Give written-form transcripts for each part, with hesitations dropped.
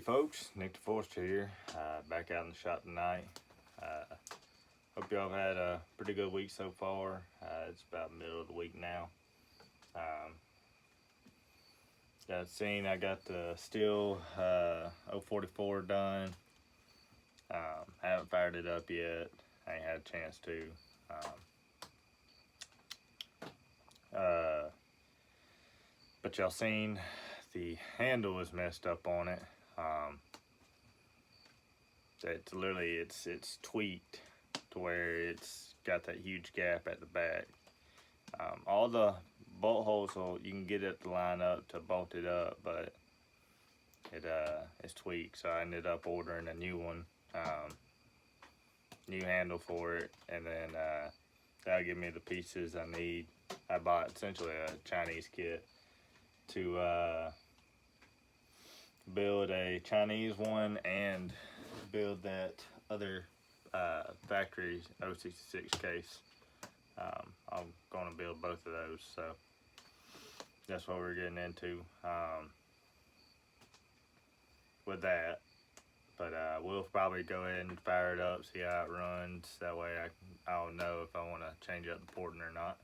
folks, Nick the Forester here, back out in the shop tonight. Hope y'all have had a pretty good week so far. It's about middle of the week now. I got the Stihl 044 done. Haven't fired it up yet. I ain't had a chance to. But y'all seen the handle is messed up on it. It's literally it's tweaked to where it's got that huge gap at the back. All the bolt holes, so you can get it to line up to bolt it up, but it's tweaked. So I ended up ordering a new one, new handle for it, and then that'll give me the pieces I need. I bought essentially a Chinese kit to build a Chinese one and build that other factory 066 case. I'm going to build both of those, so that's what we're getting into with that. But we'll probably go ahead and fire it up, see how it runs. That way I'll know if I want to change up the porting or not.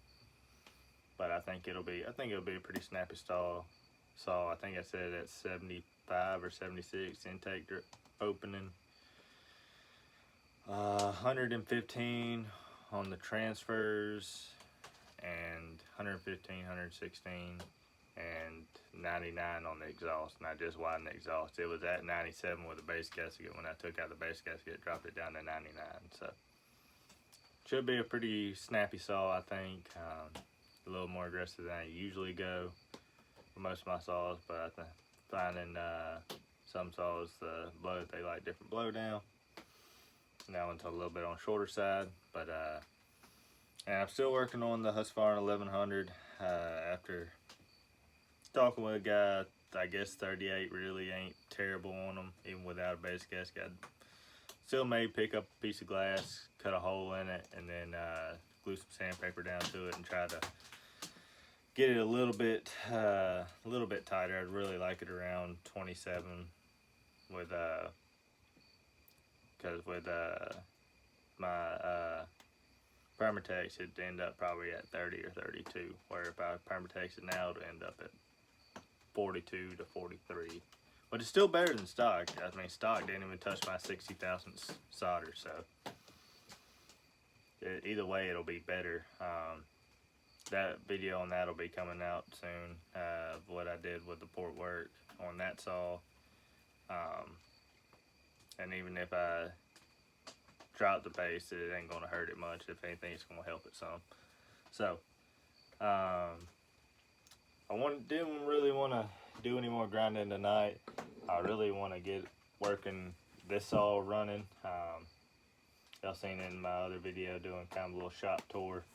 But I think it'll be a pretty snappy saw. I think I said at 75 or 76 intake opening. 115 on the transfers, and 115, 116, and 99 on the exhaust. And I just widened the exhaust. It was at 97 with the base gasket. When I took out the base gasket, dropped it down to 99. So should be a pretty snappy saw, I think. A little more aggressive than I usually go for most of my saws, but I finding some saws, they like different blow down. That one's a little bit on shorter side, but and I'm still working on the Husqvarna 1100. After talking with a guy, I guess 38 really ain't terrible on them, even without a base gasket. I still may pick up a piece of glass, cut a hole in it, and then glue some sandpaper down to it and try to get it a little bit tighter. I'd really like it around 27 with because with my Permatex, it'd end up probably at 30 or 32, where if I Permatex it now, it'll end up at 42 to 43. But it's still better than stock. I mean, stock didn't even touch my 60 thousandths solder, so either way, it'll be better. That video on that will be coming out soon, what I did with the port work on that saw. And even if I drop the base, it ain't going to hurt it much. If anything, it's going to help it some. So, I didn't really want to do any more grinding tonight. I really want to get working this saw running. Y'all seen in my other video doing kind of a little shop tour.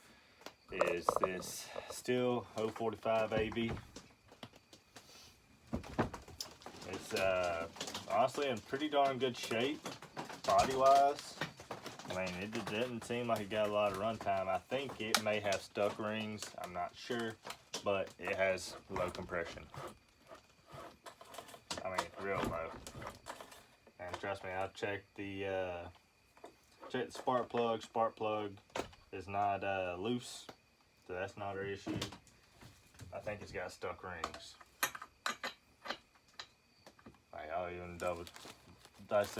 Is this Stihl 045 AB. It's honestly in pretty darn good shape, body wise. I mean, it didn't seem like it got a lot of runtime. I think it may have stuck rings, I'm not sure, but it has low compression. I mean, real low. And trust me, I've checked the spark plug. Spark plug is not loose, so that's not our issue. I think it's got stuck rings.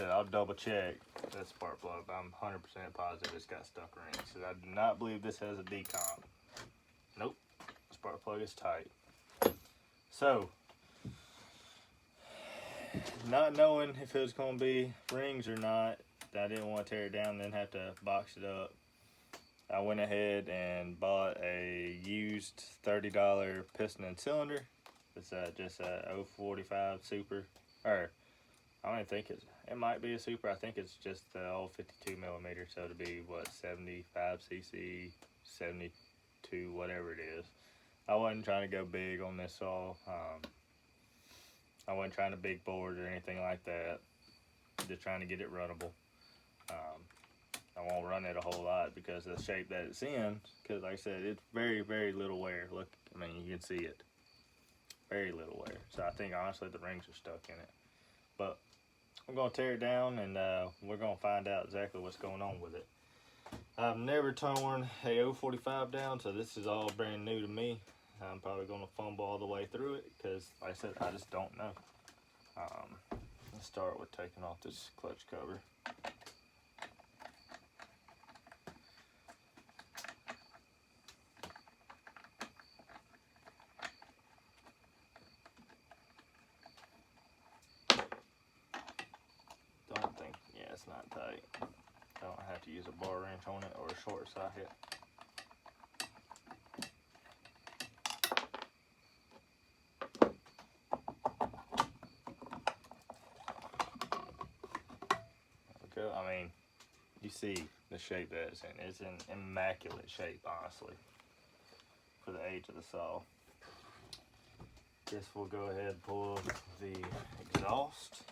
I'll double check that spark plug, but I'm 100% positive it's got stuck rings. So I do not believe this has a decomp. Nope, spark plug is tight. So, not knowing if it was going to be rings or not, I didn't want to tear it down and then have to box it up. I went ahead and bought a used $30 piston and cylinder. It's just a 045 Super, or I don't even think it might be a Super. I think it's just the old 52 millimeter, so it'll be what, 75 cc, 72, whatever it is. I wasn't trying to go big on this saw. I wasn't trying to big board or anything like that. Just trying to get it runnable. I won't run it a whole lot because of the shape that it's in. Because like I said, it's very, very little wear. Look, I mean, you can see it. Very little wear. So I think honestly the rings are stuck in it. But I'm gonna tear it down and we're gonna find out exactly what's going on with it. I've never torn a 045 down, so this is all brand new to me. I'm probably gonna fumble all the way through it because, like I said, I just don't know. Let's start with taking off this clutch cover. Don't think, yeah, it's not tight. Don't have to use a bar wrench on it or a short socket. I mean, you see the shape that it's in. It's in immaculate shape, honestly, for the age of the saw. Guess we'll go ahead and pull the exhaust.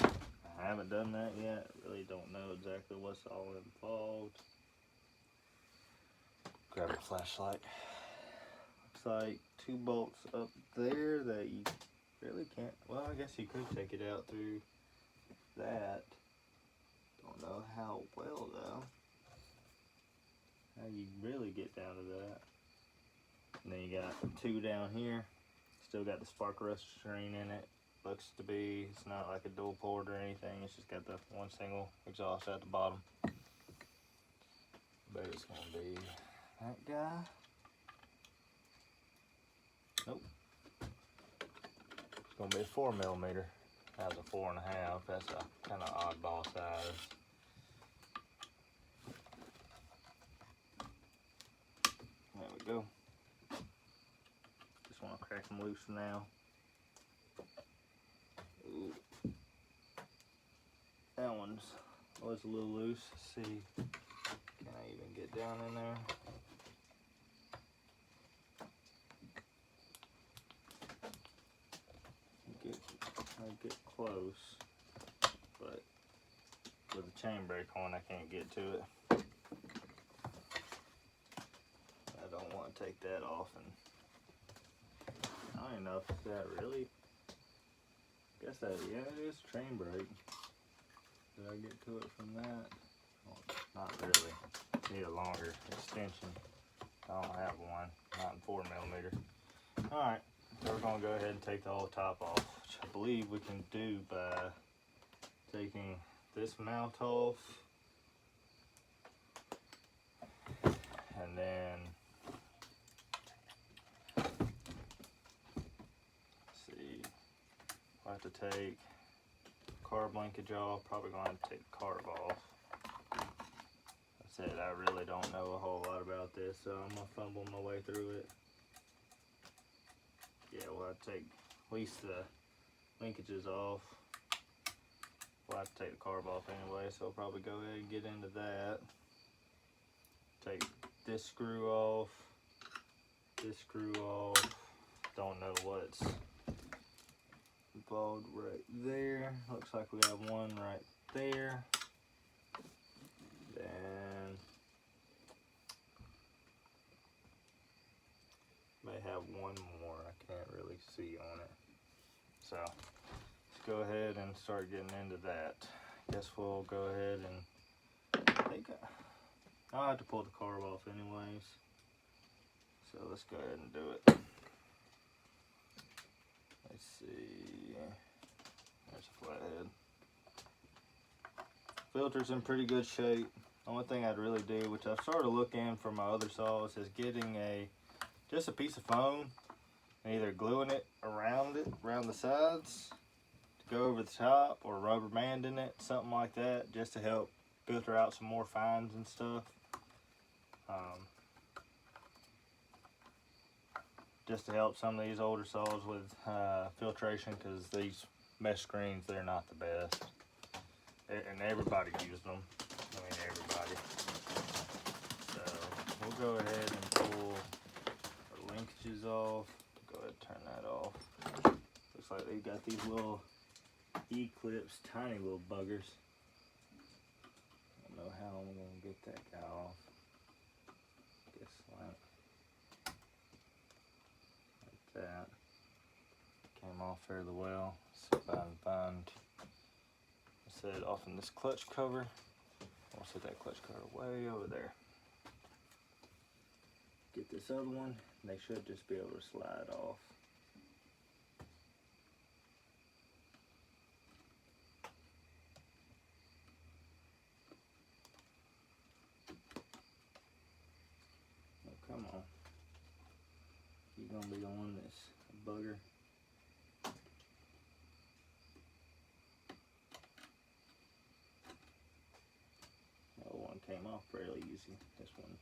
I haven't done that yet. Really don't know exactly what's all involved. Grab a flashlight. Looks like 2 bolts up there that you really can't, well, I guess you could take it out through that. Don't know how well though. How you really get down to that. And then you got 2 down here. Still got the spark arrestor screen in it. Looks to be, it's not like a dual port or anything. It's just got the one single exhaust at the bottom. But it's gonna be that guy. Nope. It's gonna be a 4mm. That was a 4.5. That's a kind of oddball size. There we go. Just want to crack them loose now. Ooh. That one was a little loose. Let's see, can I even get down in there? I get close, but with the chain brake on, I can't get to it. I don't want to take that off, and I don't even know if that really. I guess that, yeah, it is chain brake. Did I get to it from that? Well, not really. Need a longer extension. I don't have one, not in 4mm. All right. So we're going to go ahead and take the whole top off, which I believe we can do by taking this mount off, and then, let's see, I'll have to take carb linkage off, probably going to have to take the carb off. I said I really don't know a whole lot about this, so I'm going to fumble my way through it. Yeah, we'll have to take at least the linkages off. We'll have to take the carb off anyway, so I'll probably go ahead and get into that. Take this screw off, this screw off. Don't know what's involved right there. Looks like we have one right there. Then may have one more. I can't really see on it. So let's go ahead and start getting into that. Guess we'll go ahead and I think I'll have to pull the carb off anyways. So let's go ahead and do it. Let's see. There's a flathead. Filter's in pretty good shape. The only thing I'd really do, which I've started looking for my other saws, is getting just a piece of foam and either gluing it, around the sides to go over the top, or rubber banding it, something like that, just to help filter out some more fines and stuff. Just to help some of these older saws with filtration, because these mesh screens, they're not the best. And everybody uses them. I mean, everybody. So we'll go ahead and pull our linkages off. Go ahead and turn that off. Looks like they've got these little E-clips, tiny little buggers. I don't know how I'm going to get that guy off. Guess like that. Came off fairly well. Let's see if I can find set it off in this clutch cover. I'll set that clutch cover way over there. Get this other one, and they should just be able to slide off. Oh, come on. You're gonna be the one that's a bugger. That one came off fairly easy. This one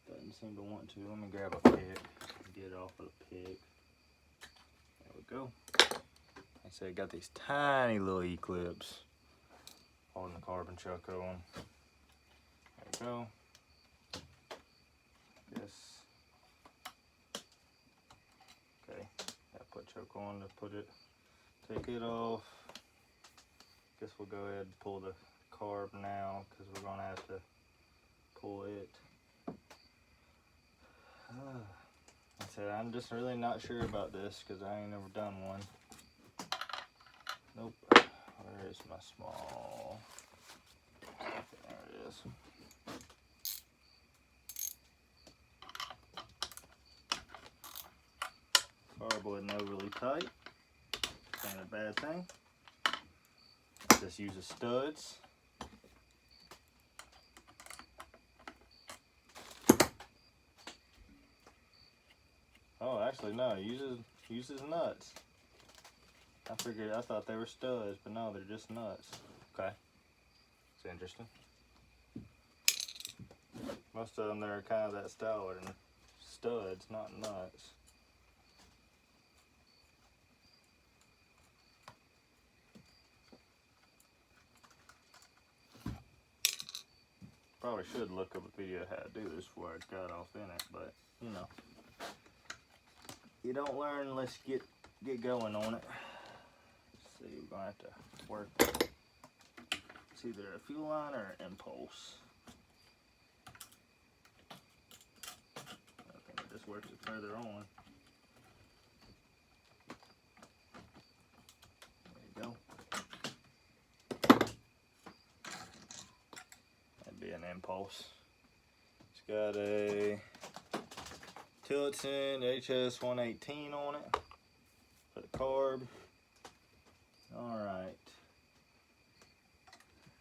doesn't seem to want to. Let me grab a pick and get it off with a pick. There we go. Like I said, got these tiny little E-clips holding the carbon chuck on. There we go. Okay, that put choke on to put it, take it off. Guess we'll go ahead and pull the carb now because we're gonna have to pull it. I said I'm just really not sure about this because I ain't never done one. Nope. Where is my small? There it is. Carb wasn't overly tight. Ain't a bad thing. Just uses studs. Oh, actually no, it uses nuts. I thought they were studs, but no, they're just nuts. Okay, it's interesting. Most of them they're kind of that style, are studs, not nuts. Probably should look up a video how to do this before I got off in it, but you know, you don't learn unless you get going on it. Let's see, we're gonna have to work. It's either a fuel line or an impulse. I think it just works it further on. There you go. That'd be an impulse. It's got a Tillotson HS118 on it for the carb. Alright.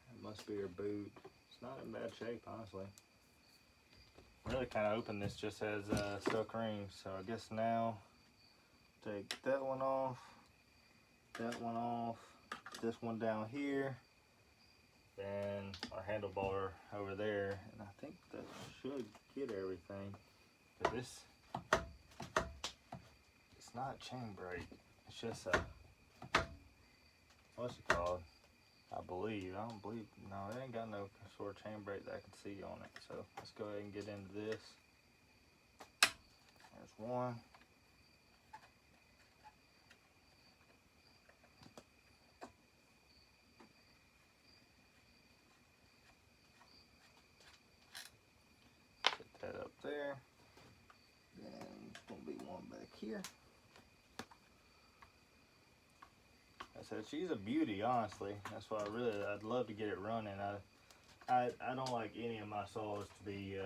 That must be her boot. It's not in bad shape, honestly. Really kind of hoping this just has stuck rings. So I guess now take that one off, this one down here, then our handlebar over there, and I think that should get everything. But this, it's not a chain brake. It's just a, what's it called? I don't believe, no, it ain't got no sort of chain brake that I can see on it. So let's go ahead and get into this. There's one. Set that up there. Then there's gonna be one back here. I said she's a beauty, honestly. That's why I'd love to get it running. I don't like any of my saws to be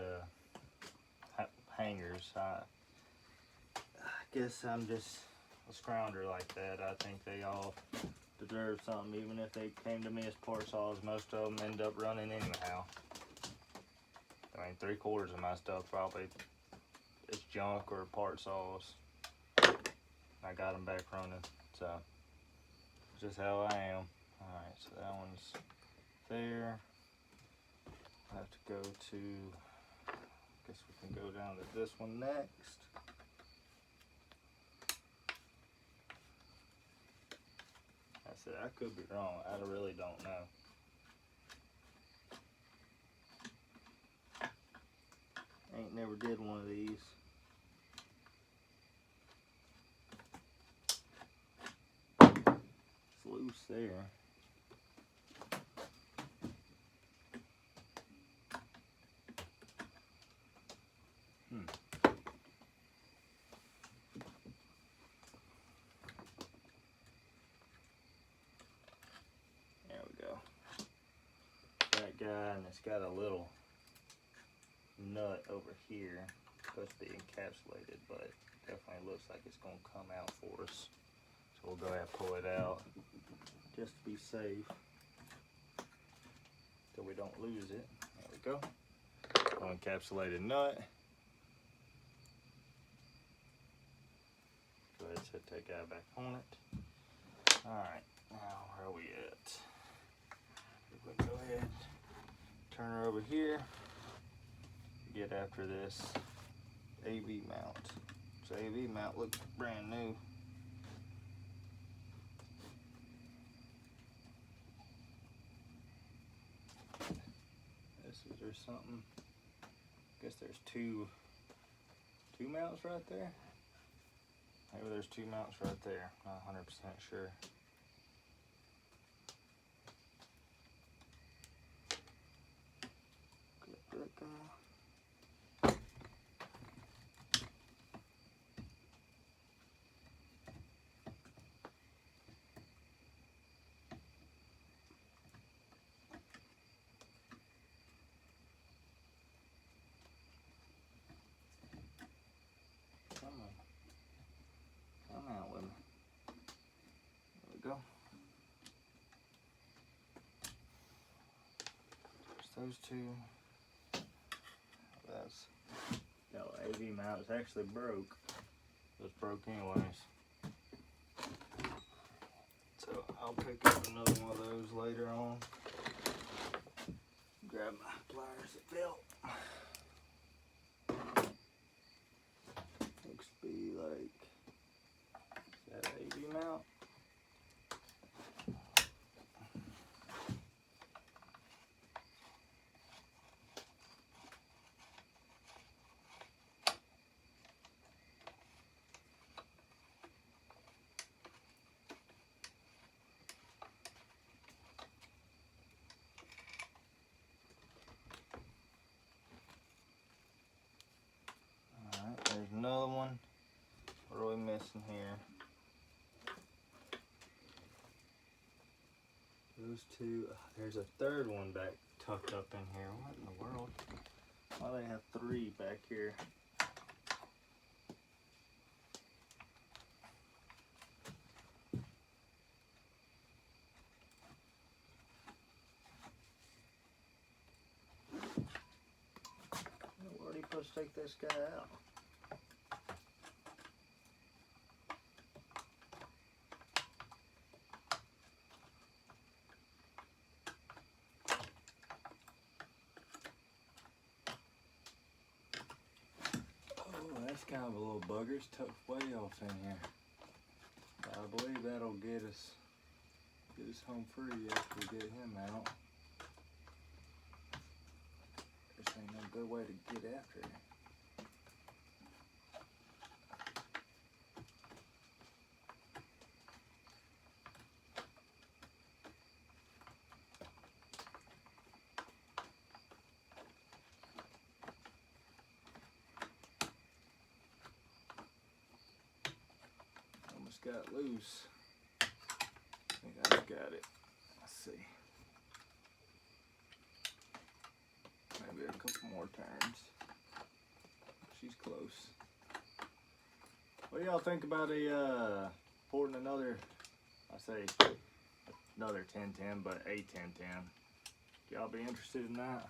hangers. I guess I'm just a scrounger like that. I think they all deserve something, even if they came to me as part saws. Most of them end up running anyhow. I mean, 3/4 of my stuff probably is junk or part saws. I got them back running, so just how I am. Alright, so that one's there. I have to go to, I guess we can go down to this one next. I said I could be wrong. I really don't know. Ain't never did one of these. It's loose there. guy, and it's got a little nut over here. It's supposed to be encapsulated, but definitely looks like it's going to come out for us. So we'll go ahead and pull it out just to be safe, so we don't lose it. There we go. Encapsulated nut. Go ahead and set that guy back on it. Alright, now where are we at? We go ahead, turn her over here, get after this AV mount. So AV mount looks brand new. Is there something? I guess there's two mounts right there. Maybe there's two mounts right there. Not 100% sure. Click that guy. Come out with me. There we go. There's those two. That's no AV mount. It's actually broke. It was broke anyways. So I'll pick up another one of those later on. Grab my pliers that fell. Looks to be like that AV mount. Alright, there's another one. What are we missing here? Those two. There's a third one back tucked up in here. What in the world? Why do they have three back here? Where are you supposed to take this guy out? That's kind of a little bugger. It's tucked way off in here. But I believe that'll get us home free after we get him out. This ain't no good way to get after it. Got loose. I think I got it. Let's see. Maybe a couple more turns. She's close. What do y'all think about porting another, I say another 1010, but a 1010? Y'all be interested in that?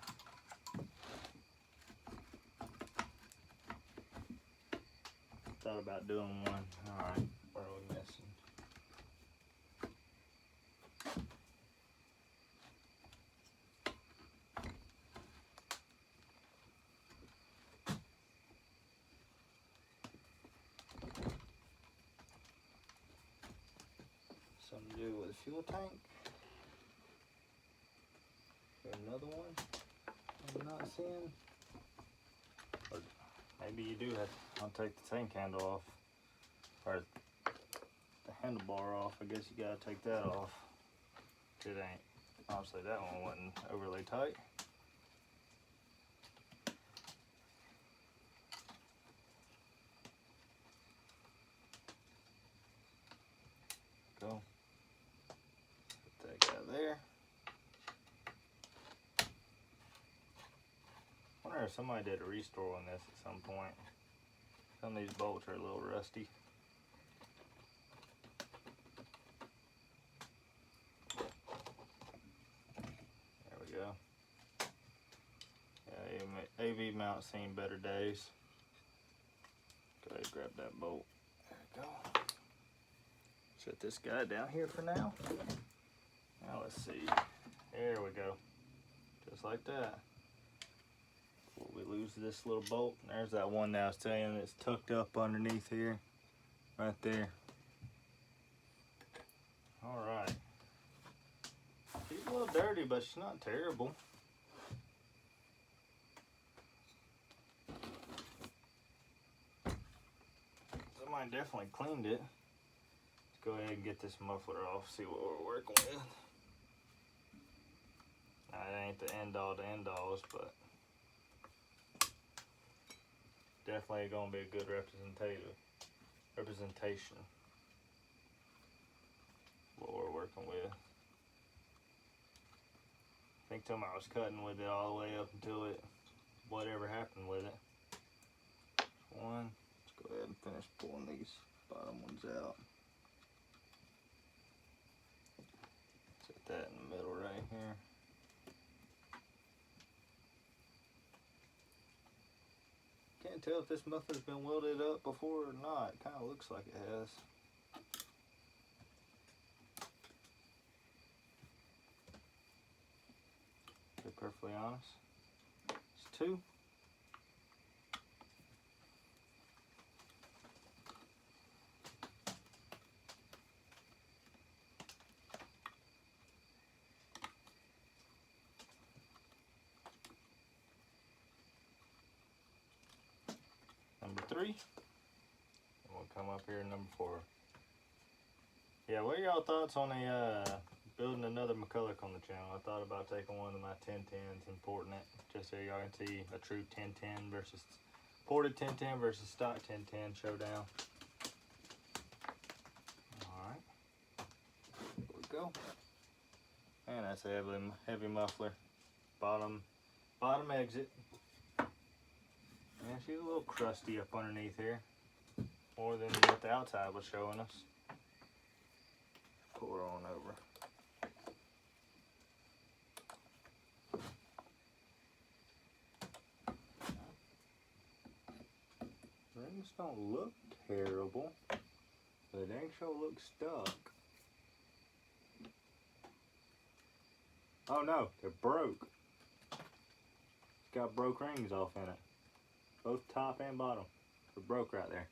Thought about doing one. Alright. Where are we missing? Something to do with a fuel tank. Another one I'm not seeing. Or maybe you do have to. I'll take the tank handle off. Or the handlebar off. I guess you gotta take that off. It ain't. Honestly, that one wasn't overly tight. Go. Put that guy there. somebody did a restore on this at some point. Some of these bolts are a little rusty. There we go. Yeah, AV mount's seen better days. Go ahead and grab that bolt. There we go. Set this guy down here for now. Now let's see. There we go. Just like that. Before we lose this little bolt. There's that one that I was telling you that's tucked up underneath here. Right there. Alright. She's a little dirty, but she's not terrible. Somebody definitely cleaned it. Let's go ahead and get this muffler off, see what we're working with. Now, it ain't the end all to end alls, but definitely gonna be a good representation what we're working with. I think somebody was cutting with it all the way up until whatever happened with it. One. Let's go ahead and finish pulling these bottom ones out. Set that in the middle right here. Can't tell if this muffler's been welded up before or not. It kind of looks like it has. To be perfectly honest, it's two. Number three. And we'll come up here number four. Yeah, what are y'all thoughts on building another McCulloch on the channel? I thought about taking one of my 1010s and porting it, just so y'all can see a true 1010 versus ported 1010 versus stock 1010 showdown. Alright. Here we go. And that's a heavy muffler. Bottom exit. Yeah, she's a little crusty up underneath here. More than what the outside was showing us. Pull her on over. Rings don't look terrible, but it ain't sure look stuck. Oh no, they're broke. It's got broke rings off in it. Both top and bottom. They're broke right there.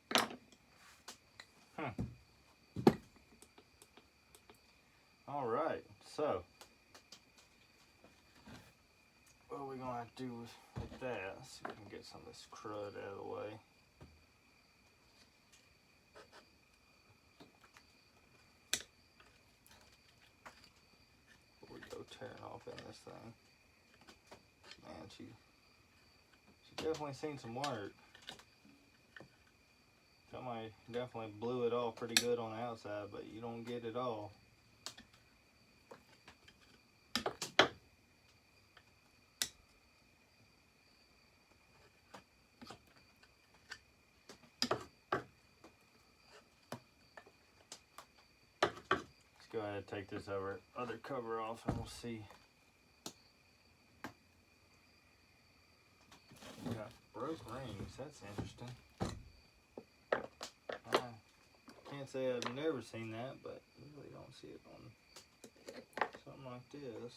Alright, so what are we gonna have to do with that? Let's see if we can get some of this crud out of the way. Before we go tearing off in this thing. Man, she definitely seen some work. Somebody definitely blew it off pretty good on the outside, but you don't get it all. Let's go ahead and take this other cover off and we'll see. Got broke rings, that's interesting. Can't say I've never seen that, but you really don't see it on something like this.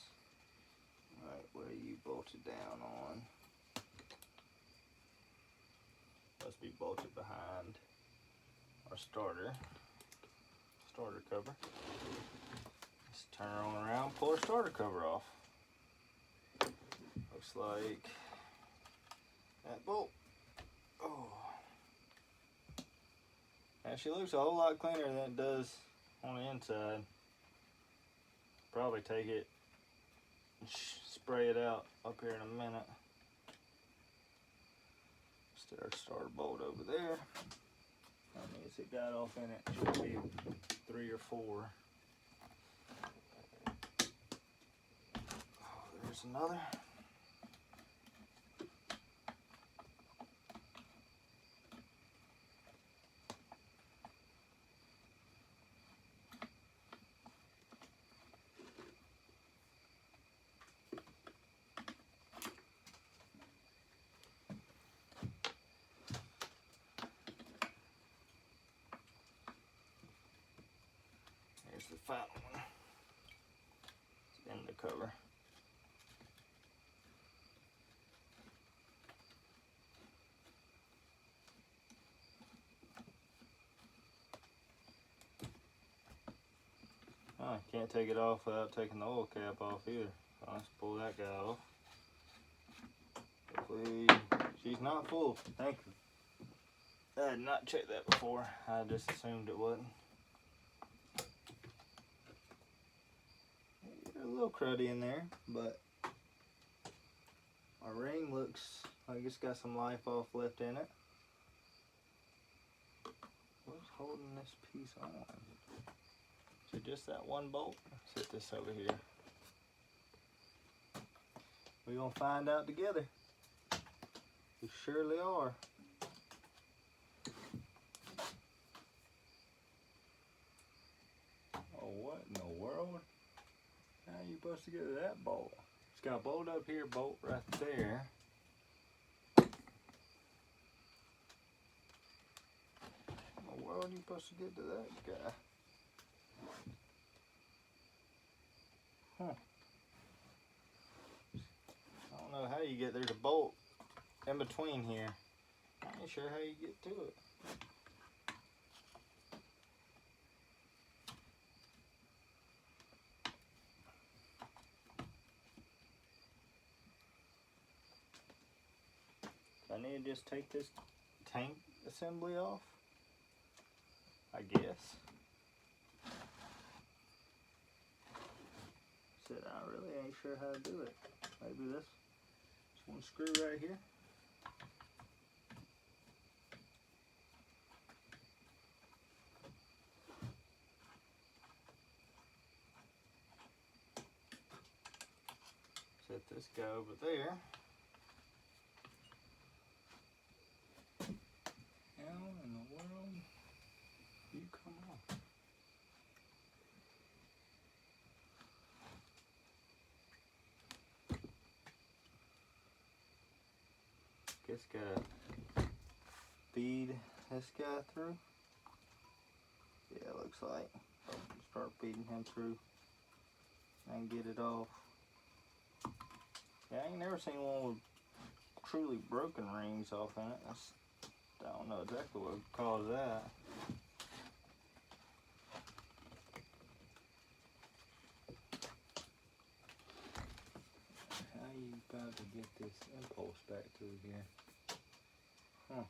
Alright, where are you bolted down on? Must be bolted behind our starter cover. Let's turn her on around, pull our starter cover off. Looks like that bolt. Oh. And she looks a whole lot cleaner than it does on the inside. Probably take it and spray it out up here in a minute. Stick our starter bolt over there. How many has it got off in it? Should be 3 or 4. Oh, there's another. Here's the final one. It's in the cover. Oh, can't take it off without taking the oil cap off either. So let's pull that guy off. Hopefully, she's not full. Thank you. I had not checked that before. I just assumed it wasn't. A little cruddy in there, but our ring looks like it's got some life off left in it. What's holding this piece on? Is it just that one bolt? Set this over here. We're gonna find out together. We surely are. Oh, what in the world? How are you supposed to get to that bolt? It's got a bolt up here, bolt right there. How in the world are you supposed to get to that guy? Huh. I don't know how you get, there's a bolt in between here. I ain't sure how you get to it. I need to just take this tank assembly off, I guess. Said I really ain't sure how to do it. Maybe this one screw right here. Set this guy over there. How in the world you come off? Guess gotta feed this guy through. Yeah, it looks like. Start feeding him through and get it off. Yeah, I ain't never seen one with truly broken rings off in it. I don't know exactly what would cause that. How are you about to get this impulse back through here? Huh.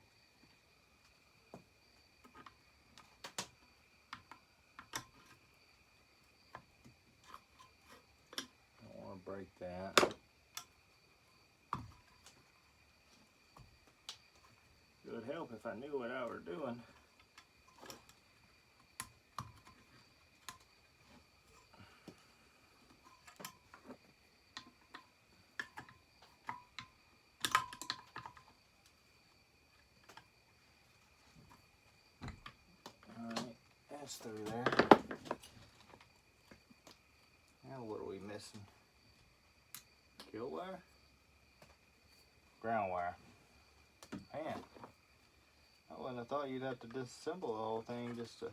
I don't want to break that. It would help if I knew what I were doing. Alright, that's through there. Now what are we missing? Kill wire? Ground wire. Man, I wouldn't have thought you'd have to disassemble the whole thing just to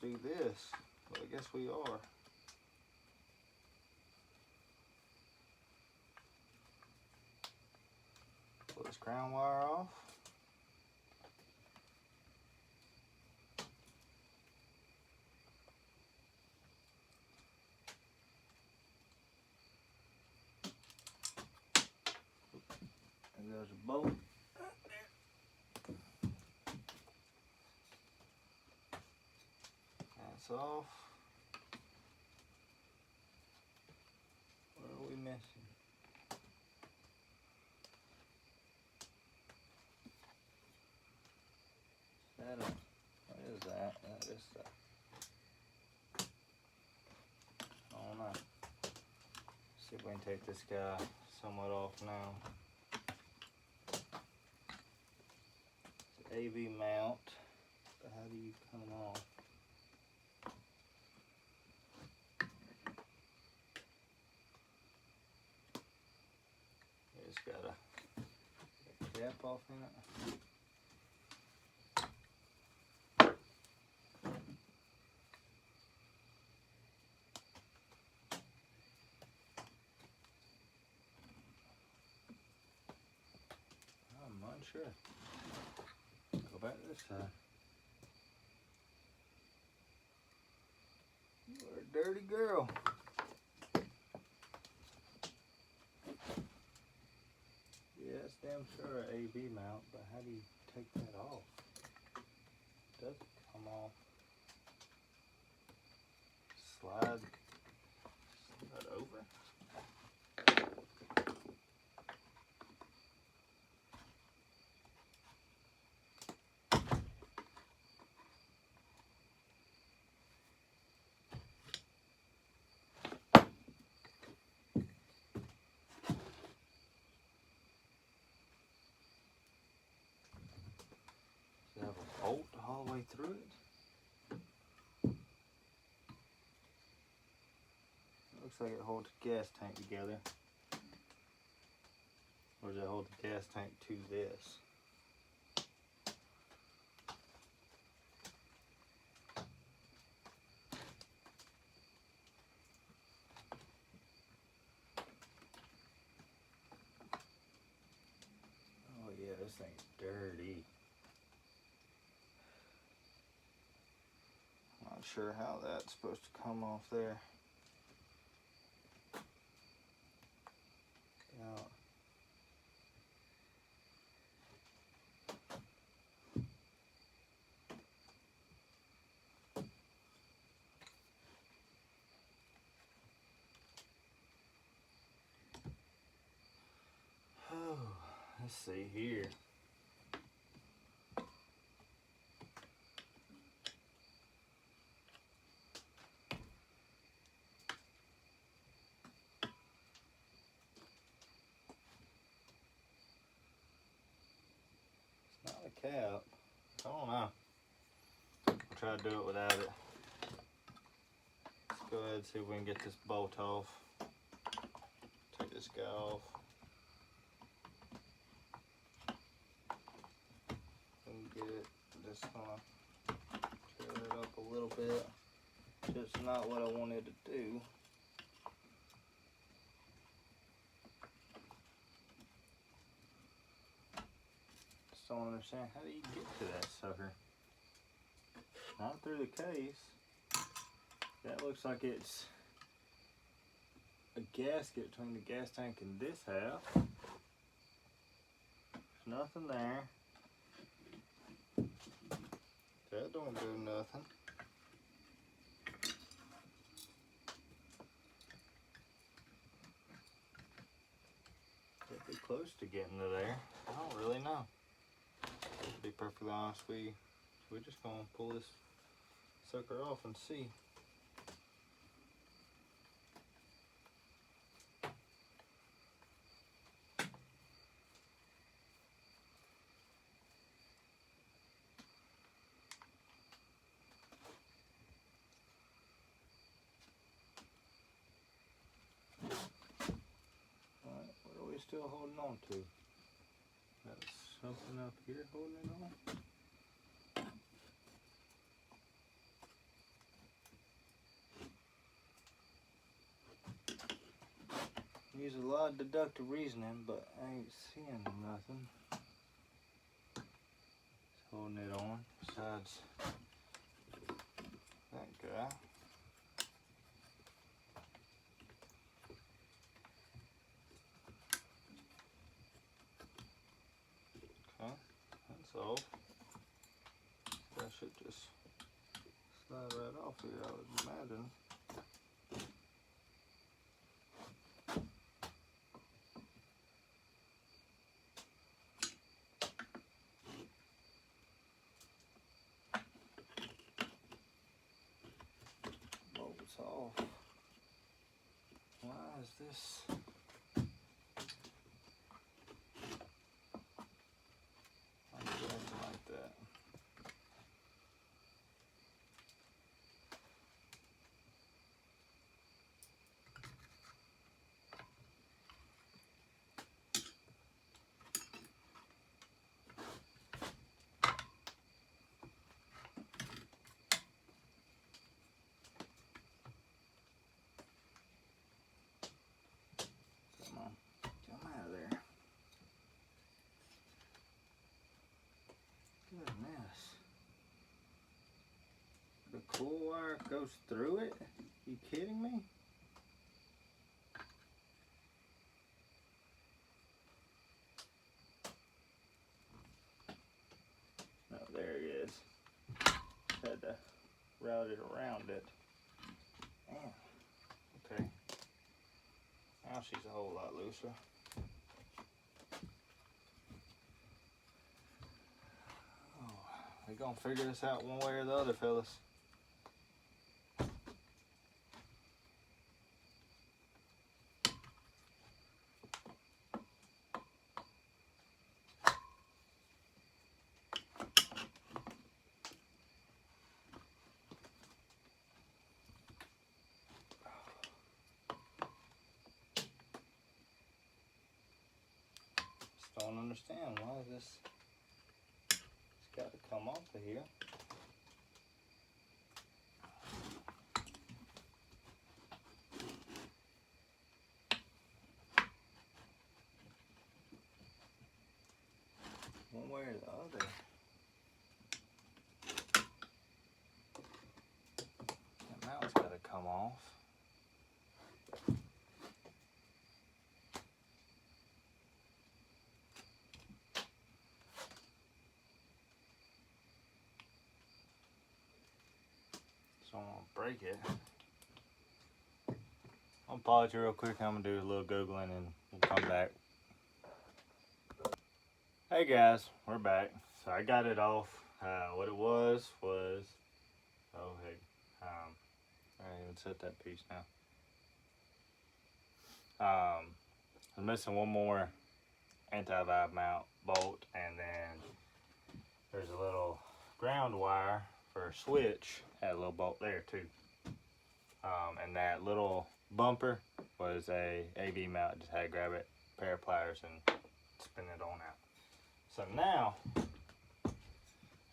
do this, but I guess we are. Pull this ground wire off. And there's a bolt. That's off. What are we missing? What is that? That is the, I don't know. See if we can take this guy somewhat off now. It's an AV mount, but how do you come off? You just gotta get the cap off in it. sure. Go back to this side. You're a dirty girl. Yeah, it's damn sure an AV mount, but how do you take that off? It doesn't come off. Slide over. Does it have a bolt all the way through it? Looks like it holds the gas tank together. Or does it hold the gas tank to this? Oh yeah, this thing's dirty. Not sure how that's supposed to come off there. Yeah. Oh, let's see here. It's not a cap. I don't know. I'll try to do it without it. Let's go ahead and see if we can get this bolt off. Take this guy off. And get it. Just gonna tear it up a little bit. Just not what I wanted to do. Just don't understand, how do you get to that sucker? Not through the case. That looks like it's a gasket between the gas tank and this half. There's nothing there. That don't do nothing. It'd be close to getting to there. I don't really know. To be perfectly honest with you, we're just gonna pull this sucker off and see. Alright, what are we still holding on to? That's something up here holding it on. Use a lot of deductive reasoning, but I ain't seeing nothing. It's holding it on, besides that guy. Okay, that's off. That should just slide right off here, I would imagine. Bolt's off. Why is this? Why is it acting like that? The cool wire goes through it? You kidding me? No, there it is. Had to route it around it. Damn. Okay. Now she's a whole lot looser. Oh, we gonna figure this out one way or the other, fellas. Don't understand why this it's got to come off of here. One way or the other. That mount's got to come off. So I'm gonna break it. I'll pause you real quick. I'm gonna do a little Googling and we'll come back. Hey guys, we're back. So I got it off. What it was, oh hey, I even set that piece now. I was missing one more anti-vibe mount bolt, and then there's a little ground wire for a switch. Had a little bolt there too. And that little bumper was a AV mount. Just had to grab it, pair of pliers, and spin it on out. So now,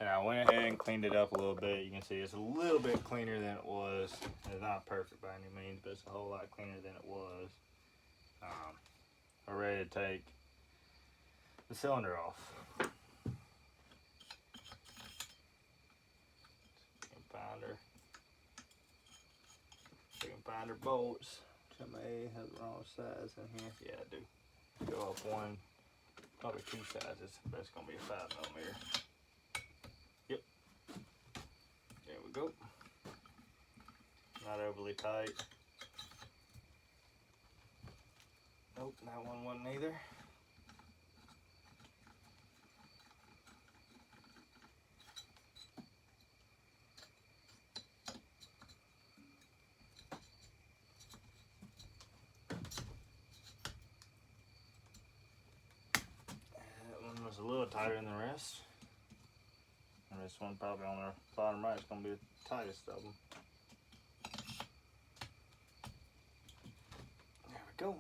and I went ahead and cleaned it up a little bit. You can see it's a little bit cleaner than it was. It's not perfect by any means, but it's a whole lot cleaner than it was. We're ready to take the cylinder off. You can find her bolts. Which I may have the wrong size in here. Yeah, I do. Go up one, probably two sizes, but it's gonna be a 5mm. Yep. There we go. Not overly tight. Nope, that one wasn't either. That one was a little tighter than the rest. And this one probably on the bottom right is going to be the tightest of them. There we go.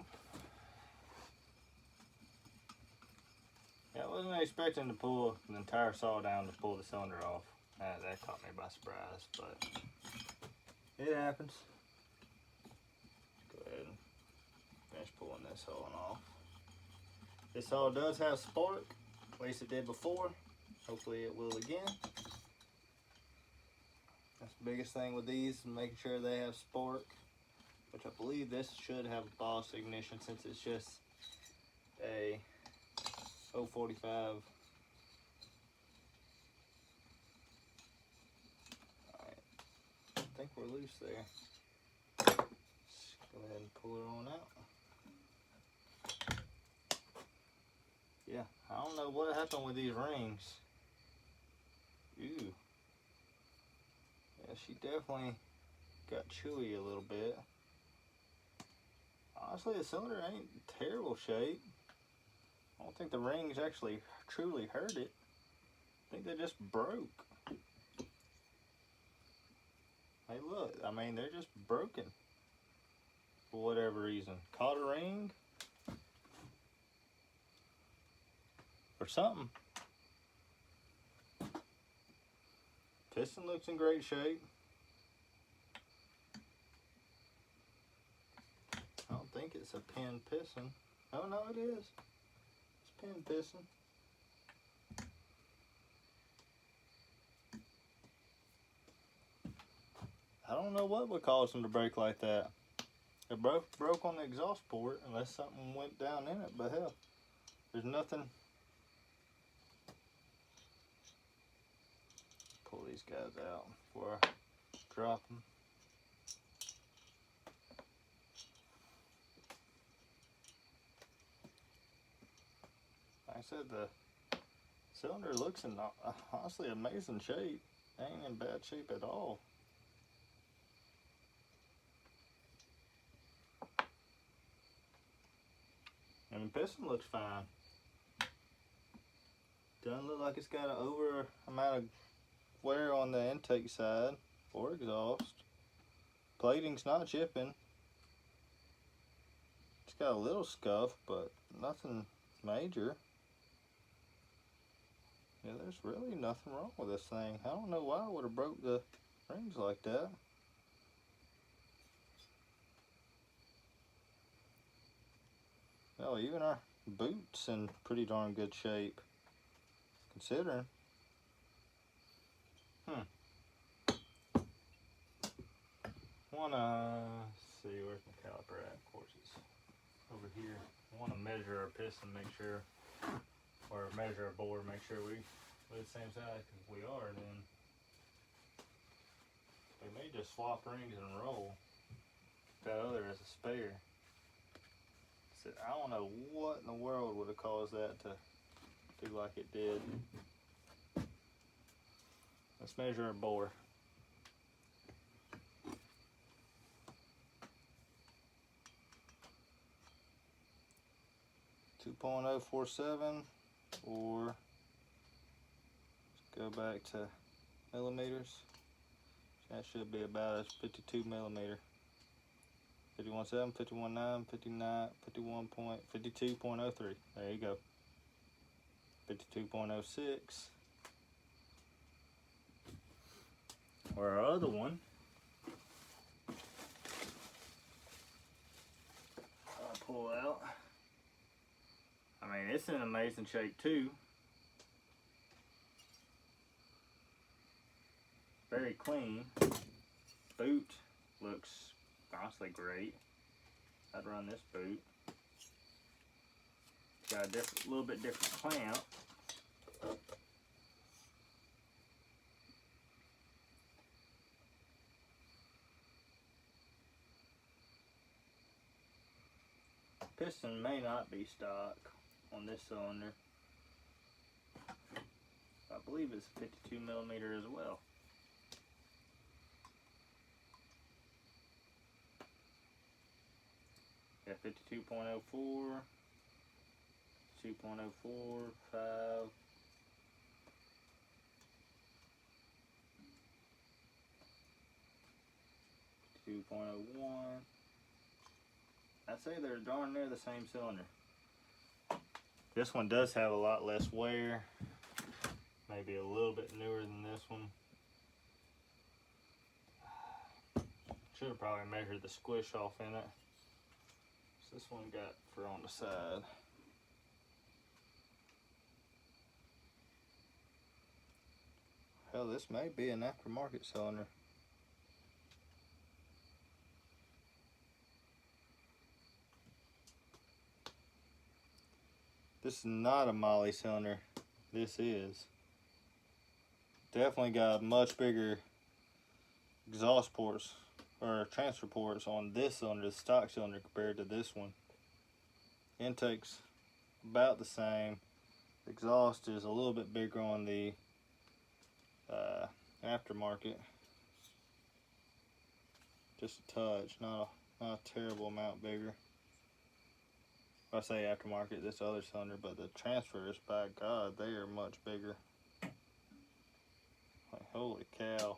Yeah, I wasn't expecting to pull the entire saw down to pull the cylinder off. That caught me by surprise, but it happens. Go ahead and finish pulling this saw off. This saw does have spark, at least it did before. Hopefully it will again. That's the biggest thing with these, making sure they have spark, which I believe this should have a boss ignition since it's just a 045. Alright, I think we're loose there. Let's go ahead and pull it on out. Yeah, I don't know what happened with these rings. Ooh. Yeah, she definitely got chewy a little bit. Honestly, the cylinder ain't in terrible shape. I don't think the rings actually truly hurt it. I think they just broke. Hey look, I mean, they're just broken. For whatever reason. Caught a ring. Or something. Piston looks in great shape. I don't think it's a pin piston. Oh no, it is. It's pin piston. don't know what would cause them to break like that. It broke on the exhaust port unless something went down in it, but hell, there's nothing. Pull these guys out before I drop them. Like I said, the cylinder looks in honestly amazing shape. Ain't in bad shape at all. And the piston looks fine. Doesn't look like it's got an over amount of wear on the intake side or exhaust. Plating's not chipping. It's got a little scuff, but nothing major. Yeah, there's really nothing wrong with this thing. I don't know why I would have broke the rings like that. Well, even our boot's in pretty darn good shape, considering. See, where's my caliper at? Of course, it's over here. I want to measure our piston, make sure, or measure our bore, make sure we're the same size. Because if we are, then we may just swap rings and roll. That other as a spare. So I don't know what in the world would have caused that to do like it did. Let's measure our bore. 2.047, or let's go back to millimeters. That should be about a 52 millimeter. 51.7, 51.9, 59, 52.03. There you go. 52.06. Or our other one. I'll pull out. I mean, it's in amazing shape too. Very clean. Boot looks honestly great. I'd run this boot. Got a little bit different clamp. Piston may not be stock on this cylinder. I believe it's 52 millimeter as well. Yeah, 52.04, 2.04, 5, 2.01. I'd say they're darn near the same cylinder. This one does have a lot less wear. Maybe a little bit newer than this one. Should have probably measured the squish off in it. So this one got for on the side. Hell, this may be an aftermarket cylinder. This is not a Molly cylinder. This is. Definitely got much bigger exhaust ports or transfer ports on this cylinder, the stock cylinder, compared to this one. Intake's about the same. Exhaust is a little bit bigger on the aftermarket. Just a touch, not a terrible amount bigger. I say aftermarket, this other cylinder, but the transfers, by God, they are much bigger. Like, holy cow.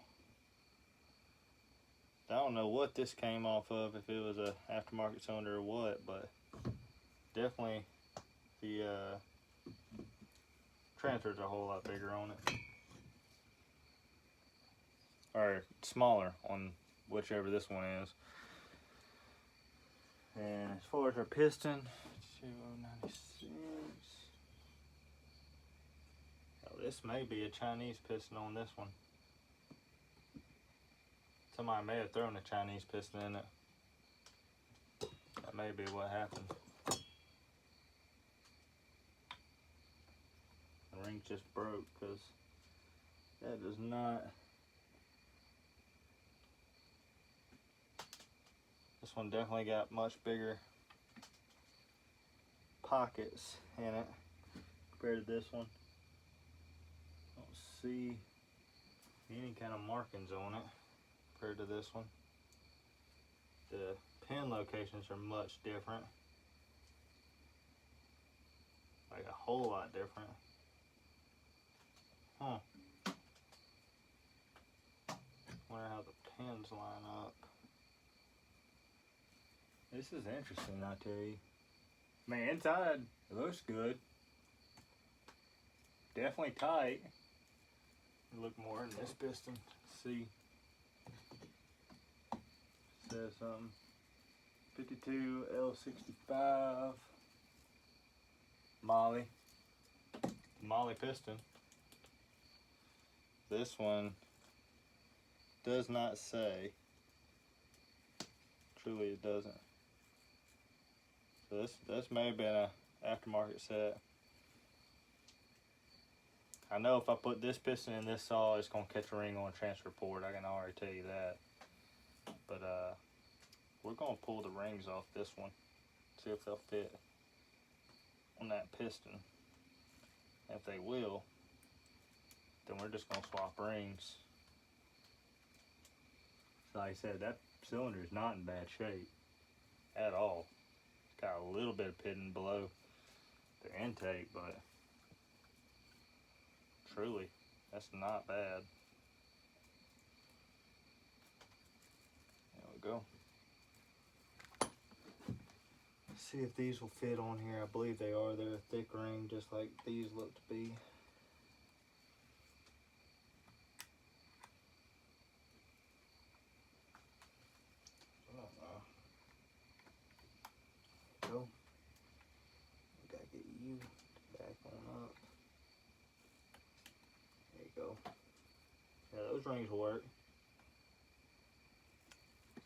I don't know what this came off of, if it was a aftermarket cylinder or what, but definitely the transfers are a whole lot bigger on it. Or smaller on whichever this one is. And as far as our piston, 096. Oh, this may be a Chinese piston on this one. Somebody may have thrown a Chinese piston in it. That may be what happened. The ring just broke because that does not. This one definitely got much bigger pockets in it compared to this one. Don't see any kind of markings on it compared to this one. The pin locations are much different, like a whole lot different. Huh. Wonder how the pins line up. This is interesting, I tell you. I mean, inside it looks good. Definitely tight. Look more in this piston. See. Says something. 52 L65 Molly piston. This one does not say. Truly, it doesn't. So this may have been a aftermarket set. I know if I put this piston in this saw, it's gonna catch a ring on a transfer port. I can already tell you that. But we're gonna pull the rings off this one, see if they'll fit on that piston. If they will, then we're just gonna swap rings. So like I said, that cylinder is not in bad shape at all. It's got a little bit of pitting below the intake, but truly, that's not bad. There we go. See if these will fit on here. I believe they are. They're a thick ring, just like these look to be. Go. Gotta get you back on up. There you go. Yeah, those rings will work.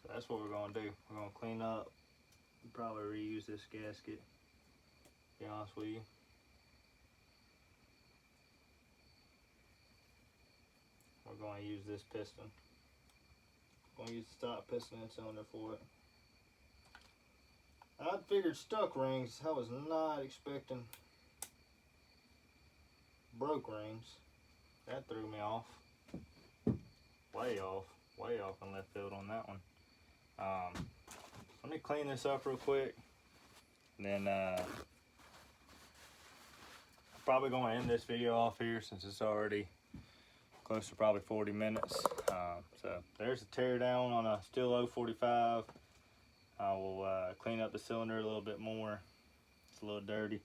So that's what we're gonna do. We're gonna clean up. Probably reuse this gasket, to be honest with you. We're going to use this piston. We're going to use the stock piston and cylinder for it. I figured stuck rings. I was not expecting broke rings. That threw me off. Way off in left field on that one. Let me clean this up real quick, and then I'm probably going to end this video off here since it's already close to probably 40 minutes. So there's a tear down on a Stihl 045. I will clean up the cylinder a little bit more. It's a little dirty.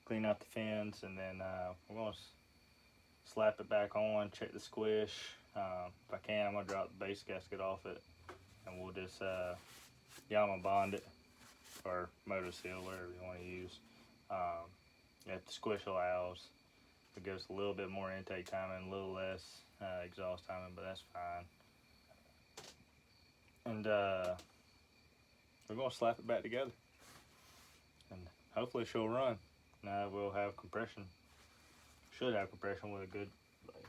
Clean out the fins, and then we're going to slap it back on, check the squish. If I can, I'm going to drop the base gasket off it, and we'll just Yama bond it, or motor seal, whatever you want to use. If the squish allows, it gives a little bit more intake timing, a little less exhaust timing, but that's fine. And we're going to slap it back together, and hopefully she'll run. Now we'll have compression, should have compression with a good,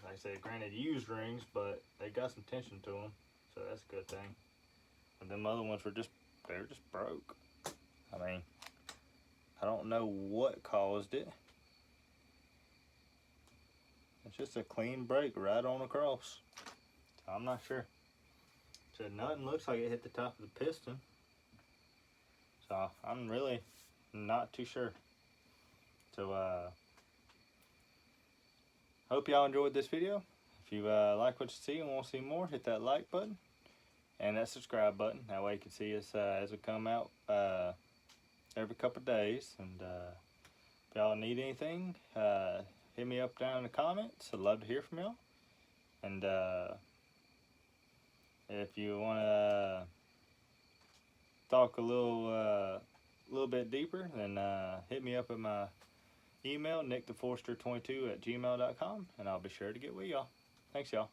like I said, granted used rings, but they got some tension to them, so that's a good thing. And them other ones were they're just broke. I mean, I don't know what caused it. It's just a clean break right on across. So I'm not sure. So nothing looks like it hit the top of the piston. So I'm really not too sure. So hope y'all enjoyed this video. If you like what you see and want to see more, hit that like button and that subscribe button. That way you can see us as we come out every couple of days. And if y'all need anything, hit me up down in the comments. I'd love to hear from y'all. And if you want to talk a little bit deeper, then hit me up at my email, nicktheforster22@gmail.com, and I'll be sure to get with y'all. Thanks, y'all.